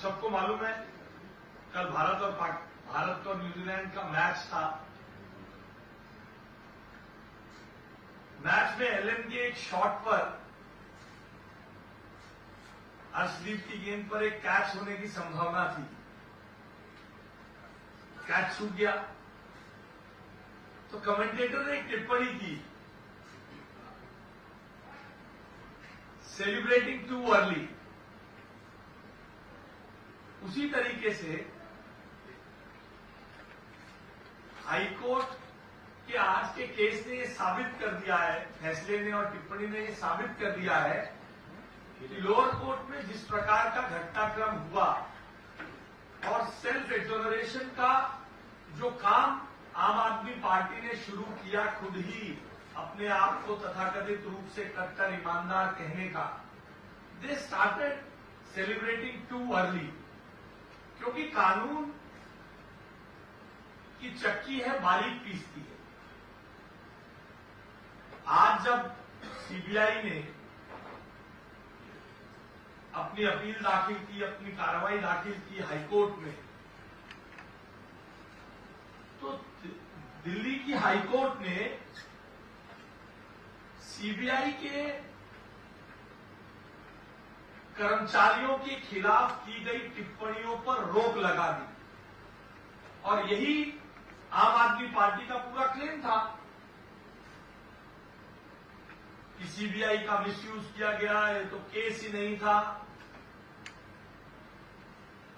सबको मालूम है कल भारत और न्यूजीलैंड का मैच था। मैच में एलन के एक शॉट पर अर्शदीप की गेंद पर एक कैच होने की संभावना थी। कैच छूट गया तो कमेंटेटर ने एक टिप्पणी की, सेलिब्रेटिंग टू अर्ली। उसी तरीके से हाईकोर्ट के आज के केस ने यह साबित कर दिया है, फैसले ने और टिप्पणी ने यह साबित कर दिया है कि लोअर कोर्ट में जिस प्रकार का घटनाक्रम हुआ और सेल्फ एक्सोनरेशन का जो काम आम आदमी पार्टी ने शुरू किया, खुद ही अपने आप को तथाकथित रूप से कट्टर ईमानदार कहने का, they started celebrating too early. क्योंकि कानून की चक्की है, बारीक पीसती है। आज जब सीबीआई ने अपनी अपील दाखिल की, अपनी कार्रवाई दाखिल की हाईकोर्ट में, तो दिल्ली की हाईकोर्ट ने सीबीआई के कर्मचारियों के खिलाफ की गई टिप्पणियों पर रोक लगा दी। और यही आम आदमी पार्टी का पूरा क्लेम था कि सीबीआई का मिसयूज किया गया, ये तो केस ही नहीं था।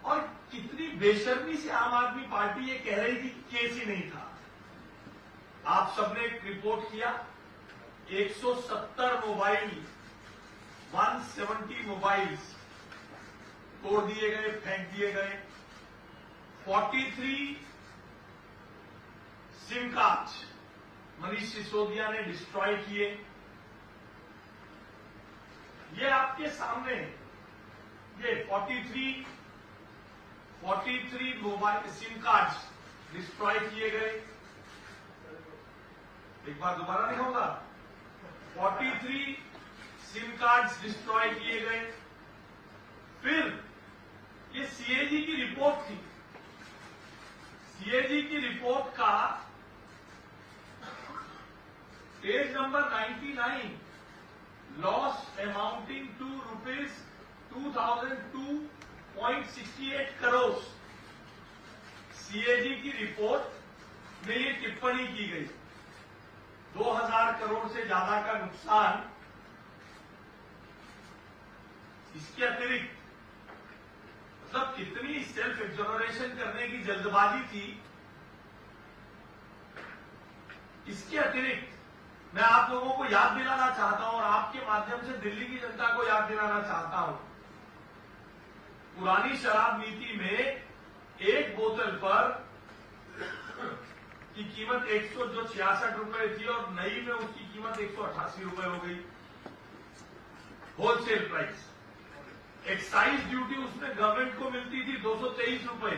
और कितनी बेशर्मी से आम आदमी पार्टी ये कह रही थी कि केस ही नहीं था। आप सबने एक रिपोर्ट किया, 170 मोबाइल, 170 मोबाइल्स तोड़ दिए गए, फेंक दिए गए, 43 सिम कार्ड मनीष सिसोदिया ने डिस्ट्रॉय किए। ये आपके सामने, ये 43 मोबाइल सिम कार्ड डिस्ट्रॉय किए गए। एक बार दोबारा नहीं होगा, 43 सिम कार्ड्स डिस्ट्रॉय किए गए। फिर ये सीएजी की रिपोर्ट थी, सीएजी की रिपोर्ट का page number 99, loss amounting to ₹2,002.68 crore. CAG की रिपोर्ट में ये टिप्पणी की गई, 2000 करोड़ से ज्यादा का नुकसान। इसके अतिरिक्त मतलब कितनी सेल्फ एक्सोनरेशन करने की जल्दबाजी थी। इसके अतिरिक्त मैं आप लोगों को याद दिलाना चाहता हूं और आपके माध्यम से दिल्ली की जनता को याद दिलाना चाहता हूं, पुरानी शराब नीति में एक बोतल पर की कीमत 166 रुपए थी और नई में उसकी कीमत 188 रुपए हो गई, होलसेल प्राइस। एक्साइज ड्यूटी उसमें गवर्नमेंट को मिलती थी 223 रुपए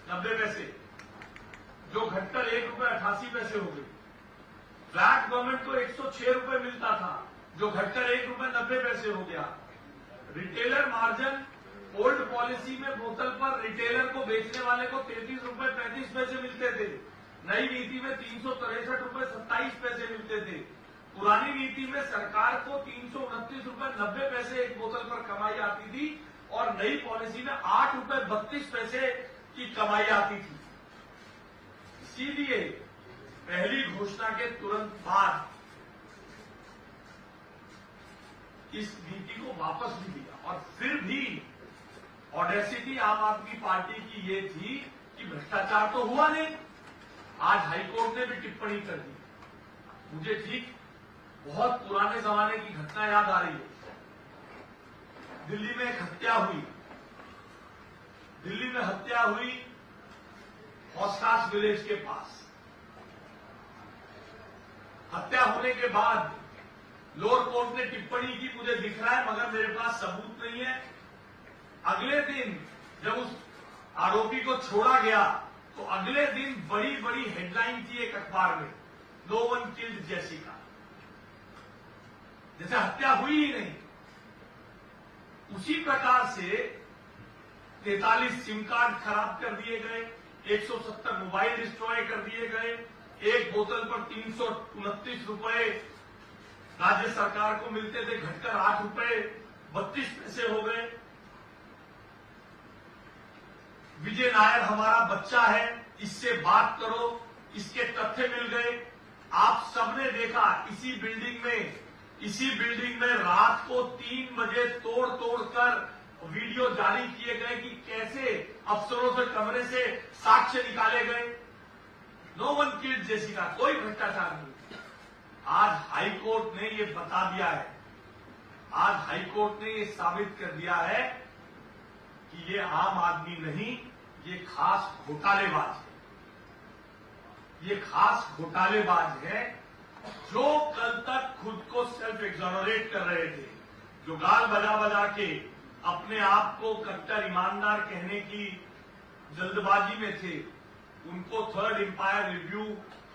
90 पैसे, जो घटकर ₹1.88 हो गई। फ्लैट गवर्नमेंट को 106 रुपए मिलता था, जो घटकर ₹1.90 हो गया। रिटेलर मार्जिन ओल्ड पॉलिसी में बोतल पर रिटेलर को बेचने वाले को ₹33.35 मिलते थे, नई नीति में ₹363.27 मिलते थे। पुरानी नीति में सरकार को ₹329.90 एक बोतल पर कमाई आती थी और नई पॉलिसी में ₹8.32 की कमाई आती थी। इसीलिए पहली घोषणा के तुरंत बाद इस नीति को वापस भी लिया। और फिर भी ऑडेसिटी आम आदमी पार्टी की ये थी कि भ्रष्टाचार तो हुआ नहीं। आज हाईकोर्ट ने भी टिप्पणी कर दी। मुझे ठीक बहुत पुराने जमाने की घटना याद आ रही है। दिल्ली में एक हत्या हुई, दिल्ली में हत्या हुई हौसखास विलेज के पास। हत्या होने के बाद लोअर कोर्ट ने टिप्पणी की, मुझे दिख रहा है मगर मेरे पास सबूत नहीं है। अगले दिन जब उस आरोपी को छोड़ा गया तो अगले दिन बड़ी बड़ी हेडलाइन थी एक अखबार में, नो वन किल्ड जेसिका, जैसे हत्या हुई ही नहीं। उसी प्रकार से 43 सिम कार्ड खराब कर दिए गए, 170 मोबाइल डिस्ट्रॉय कर दिए गए, एक बोतल पर 329 रुपए राज्य सरकार को मिलते थे, घटकर 8 रुपए 32 पैसे हो गए। विजय नायर हमारा बच्चा है, इससे बात करो, इसके तथ्य मिल गए। आप सबने देखा इसी बिल्डिंग में रात को 3 बजे तोड़ कर वीडियो जारी किए गए कि कैसे अफसरों से कमरे से साक्ष्य निकाले गए। नो वन किल्ड जेसिका, कोई भ्रष्टाचार नहीं। आज हाईकोर्ट ने ये बता दिया है, आज हाईकोर्ट ने ये साबित कर दिया है कि ये आम आदमी नहीं, ये खास घोटालेबाज है। ये खास घोटालेबाज है जो कल तक खुद को सेल्फ एक्सोनरेट कर रहे थे, जो गाल बजा के अपने आप को कट्टर ईमानदार कहने की जल्दबाजी में थे, उनको थर्ड एम्पायर रिव्यू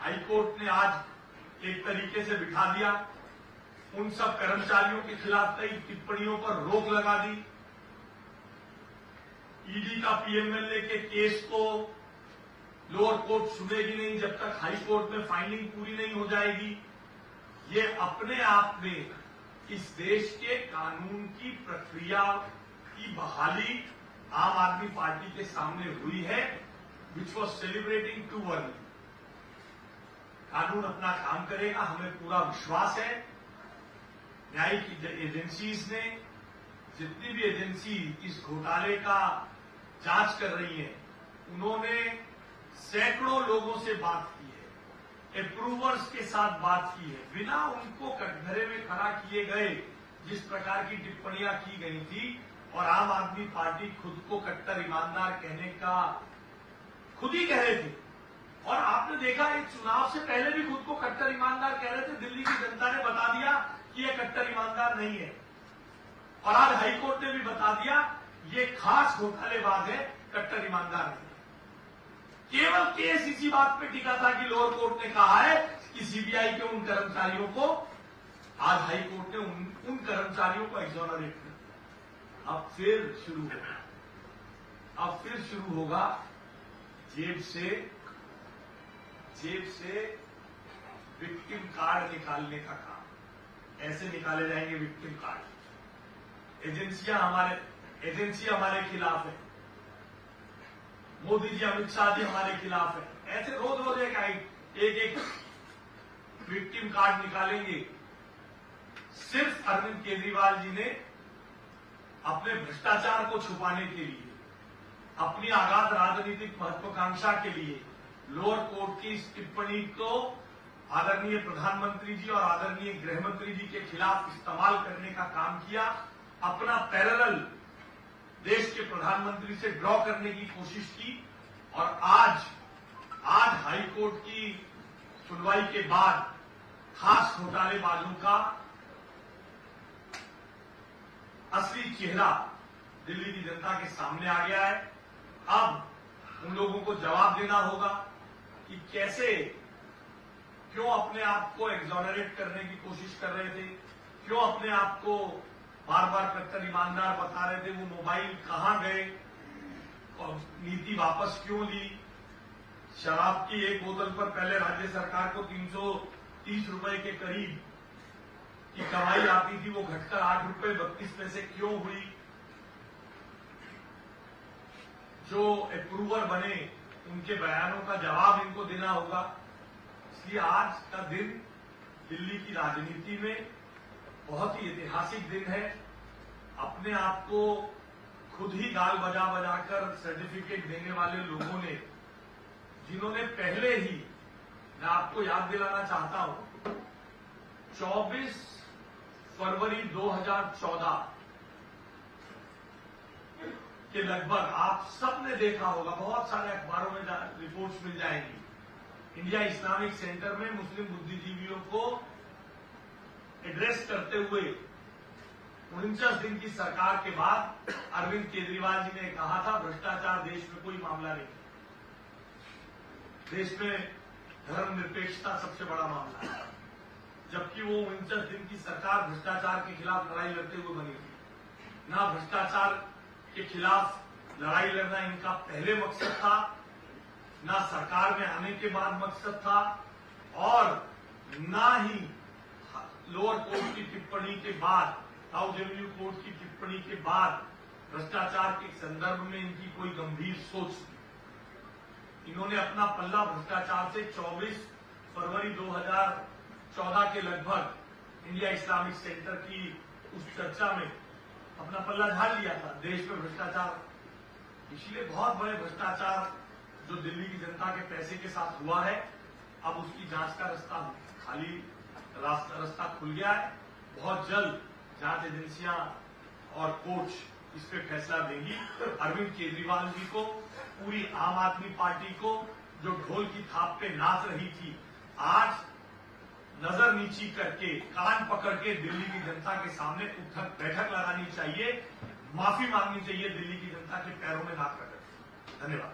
हाईकोर्ट ने आज एक तरीके से बिठा दिया। उन सब कर्मचारियों के खिलाफ कई टिप्पणियों पर रोक लगा दी। ईडी का पीएमएलए के केस को लोअर कोर्ट सुनेगी नहीं जब तक हाई कोर्ट में फाइंडिंग पूरी नहीं हो जाएगी। ये अपने आप में इस देश के कानून की प्रक्रिया की बहाली आम आदमी पार्टी के सामने हुई है, which was celebrating too early. कानून अपना काम करेगा, हमें पूरा विश्वास है। न्यायिक एजेंसीज ने, जितनी भी एजेंसी इस घोटाले का जांच कर रही है, उन्होंने सैकड़ों लोगों से बात की है, अप्रूवर्स के साथ बात की है। बिना उनको कटघरे में खड़ा किए गए जिस प्रकार की टिप्पणियां की गई थी, और आम आदमी पार्टी खुद को कट्टर ईमानदार कहने का खुद ही कह रहे थे। और आपने देखा एक चुनाव से पहले भी खुद को कट्टर ईमानदार कह रहे थे। दिल्ली की जनता ने बता दिया कि ये कट्टर ईमानदार नहीं है, और आज हाईकोर्ट ने भी बता दिया ये खास घोटालेबाज है, कट्टर ईमानदार नहीं। केवल केस इसी बात पे टिका था कि लोअर कोर्ट ने कहा है कि सीबीआई के उन कर्मचारियों को, आज हाई कोर्ट ने उन कर्मचारियों को एक्सोनरेट कर दिया। अब फिर शुरू होगा जेब से विक्टिम कार्ड निकालने का काम। ऐसे निकाले जाएंगे विक्टिम कार्ड। एजेंसियां हमारे खिलाफ है, मोदी जी अमित शाह जी हमारे खिलाफ है। ऐसे रोज एक विक्टिम कार्ड निकालेंगे। सिर्फ अरविंद केजरीवाल जी ने अपने भ्रष्टाचार को छुपाने के लिए, अपनी आगाध राजनीतिक महत्वाकांक्षा के लिए लोअर कोर्ट की इस टिप्पणी को आदरणीय प्रधानमंत्री जी और आदरणीय गृहमंत्री जी के खिलाफ इस्तेमाल करने का काम किया। अपना पैरेलल देश के प्रधानमंत्री से ड्रॉ करने की कोशिश की, और आज हाई कोर्ट की सुनवाई के बाद खास घोटालेबाजों का असली चेहरा दिल्ली की जनता के सामने आ गया है। अब उन लोगों को जवाब देना होगा कि कैसे, क्यों अपने आप को एक्सोनरेट करने की कोशिश कर रहे थे, क्यों अपने आप को बार बार कट्टर ईमानदार बता रहे थे, वो मोबाइल कहां गए और नीति वापस क्यों ली। शराब की एक बोतल पर पहले राज्य सरकार को 330 रुपए के करीब की कमाई आती थी, वो घटकर 8 रुपए 32 पैसे क्यों हुई। जो अप्रूवर बने उनके बयानों का जवाब इनको देना होगा। इसलिए आज का दिन दिल्ली की राजनीति में बहुत ही ऐतिहासिक दिन है। अपने आप को खुद ही गाल बजा कर सर्टिफिकेट देने वाले लोगों ने, जिन्होंने पहले ही, मैं आपको याद दिलाना चाहता हूं, 24 फरवरी 2014 के लगभग आप सबने देखा होगा, बहुत सारे अखबारों में रिपोर्ट्स मिल जाएंगी। इंडिया इस्लामिक सेंटर में मुस्लिम बुद्धिजीवियों को एड्रेस करते हुए 49 दिन की सरकार के बाद अरविंद केजरीवाल जी ने कहा था भ्रष्टाचार देश में कोई मामला नहीं, देश में धर्मनिरपेक्षता सबसे बड़ा मामला है। जबकि वो 49 दिन की सरकार भ्रष्टाचार के खिलाफ लड़ाई लड़ते हुए बनी थी। ना भ्रष्टाचार के खिलाफ लड़ाई लड़ना इनका पहले मकसद था, ना सरकार में आने के बाद मकसद था, और ना ही लोअर कोर्ट की टिप्पणी के बाद, हाउस रेवेन्यू कोर्ट की टिप्पणी के बाद भ्रष्टाचार के संदर्भ में इनकी कोई गंभीर सोच थी। इन्होंने अपना पल्ला भ्रष्टाचार से 24 फरवरी 2014 के लगभग इंडिया इस्लामिक सेंटर की उस चर्चा में अपना पल्ला झाड़ लिया था। देश में भ्रष्टाचार, इसलिए बहुत बड़े भ्रष्टाचार जो दिल्ली की जनता के पैसे के साथ हुआ है, अब उसकी जांच का रास्ता खुल गया है। बहुत जल्द जांच एजेंसियां और कोर्ट इस पे फैसला देंगी। अरविंद केजरीवाल जी को, पूरी आम आदमी पार्टी को, जो ढोल की थाप पे नाच रही थी, आज नजर नीची करके, कान पकड़ के दिल्ली की जनता के सामने उठक बैठक लगानी चाहिए, माफी मांगनी चाहिए दिल्ली की जनता के पैरों में हाथ रखकर। धन्यवाद।